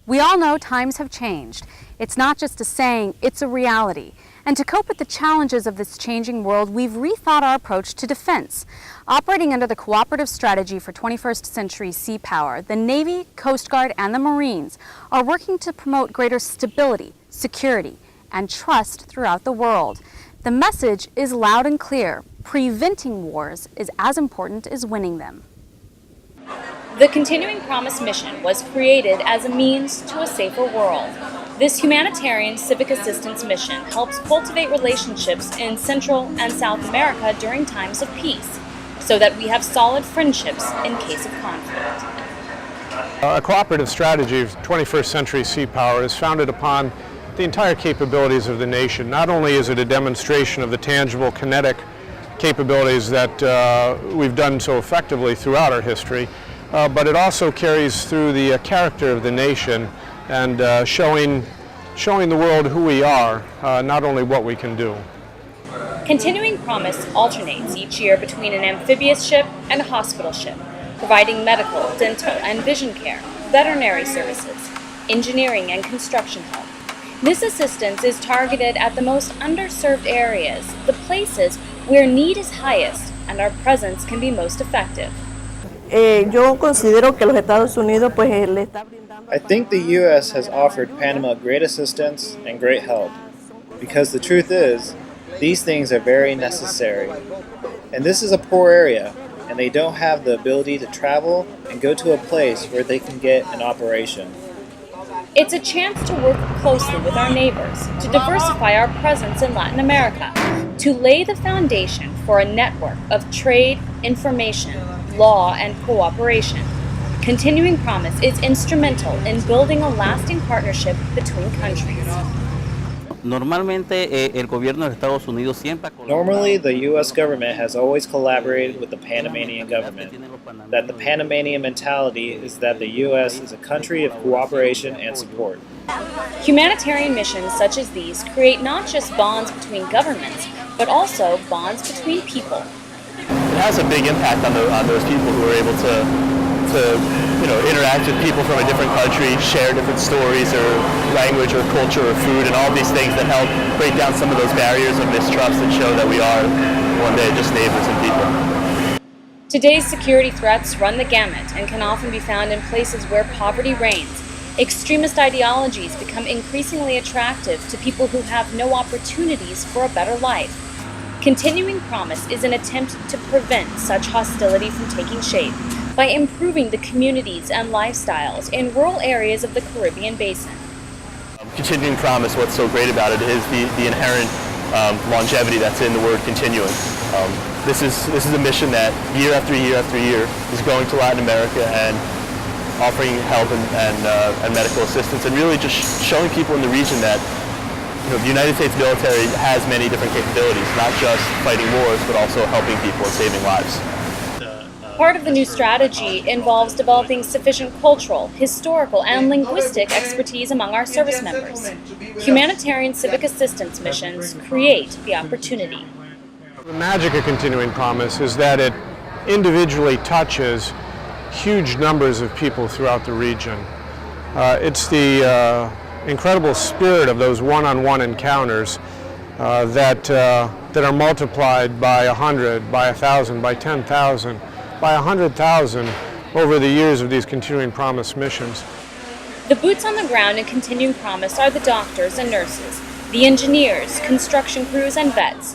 We all know times have changed. It's not just a saying, it's a reality. And to cope with the challenges of this changing world, we've rethought our approach to defense. Operating under the Cooperative Strategy for 21st Century Sea Power, the Navy, Coast Guard, and the Marines are working to promote greater stability, security, and trust throughout the world. The message is loud and clear. Preventing wars is as important as winning them. The Continuing Promise mission was created as a means to a safer world. This humanitarian civic assistance mission helps cultivate relationships in Central and South America during times of peace, so that we have solid friendships in case of conflict. A cooperative strategy of 21st century sea power is founded upon the entire capabilities of the nation. Not only is it a demonstration of the tangible kinetic capabilities that we've done so effectively throughout our history, but it also carries through the character of the nation and showing the world who we are, not only what we can do. Continuing Promise alternates each year between an amphibious ship and a hospital ship, providing medical, dental, and vision care, veterinary services, engineering, and construction help. This assistance is targeted at the most underserved areas, the places where need is highest and our presence can be most effective. Yo considero que los Estados Unidos pues le está brindando. I think the U.S. has offered Panama great assistance and great help, because the truth is, these things are very necessary. And this is a poor area, and they don't have the ability to travel and go to a place where they can get an operation. It's a chance to work closely with our neighbors, to diversify our presence in Latin America, to lay the foundation for a network of trade, information, law, and cooperation. Continuing Promise is instrumental in building a lasting partnership between countries. Normally, the U.S. government has always collaborated with the Panamanian government. That the Panamanian mentality is that the U.S. is a country of cooperation and support. Humanitarian missions such as these create not just bonds between governments, but also bonds between people. It has a big impact on those people who are able to interact with people from a different country, share different stories or language or culture or food and all these things that help break down some of those barriers of mistrust and show that we are one day just neighbors and people. Today's security threats run the gamut and can often be found in places where poverty reigns. Extremist ideologies become increasingly attractive to people who have no opportunities for a better life. Continuing Promise is an attempt to prevent such hostility from taking shape by improving the communities and lifestyles in rural areas of the Caribbean basin. Continuing Promise, what's so great about it is the inherent longevity that's in the word continuing. This is a mission that year after year after year is going to Latin America and offering help and medical assistance, and really just showing people in the region that the United States military has many different capabilities, not just fighting wars, but also helping people and saving lives. Part of the new strategy involves developing sufficient cultural, historical, and linguistic expertise among our service members. Humanitarian civic assistance missions create the opportunity. The magic of Continuing Promise is that it individually touches huge numbers of people throughout the region. It's the incredible spirit of those one-on-one encounters that are multiplied by 100, by 1,000, by 10,000, by 100,000 over the years of these Continuing Promise missions. The boots on the ground in Continuing Promise are the doctors and nurses, the engineers, construction crews, and vets.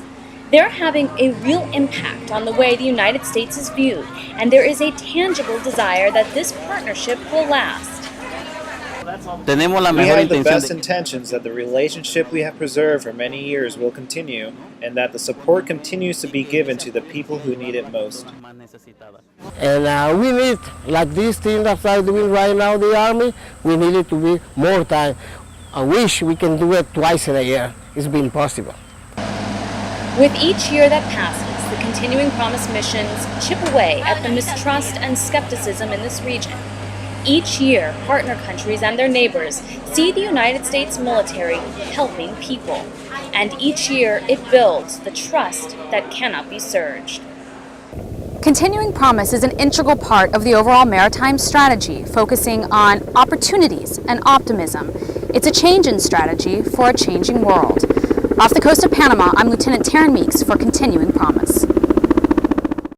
They're having a real impact on the way the United States is viewed, and there is a tangible desire that this partnership will last. We have the best intentions that the relationship we have preserved for many years will continue, and that the support continues to be given to the people who need it most. And we need, like this thing that I'm doing right now, the Army, we need it to be more time. I wish we can do it twice in a year. It's been possible. With each year that passes, the Continuing Promise missions chip away at the mistrust and skepticism in this region. Each year, partner countries and their neighbors see the United States military helping people. And each year, it builds the trust that cannot be surged. Continuing Promise is an integral part of the overall maritime strategy, focusing on opportunities and optimism. It's a change in strategy for a changing world. Off the coast of Panama, I'm Lieutenant Taryn Meeks for Continuing Promise.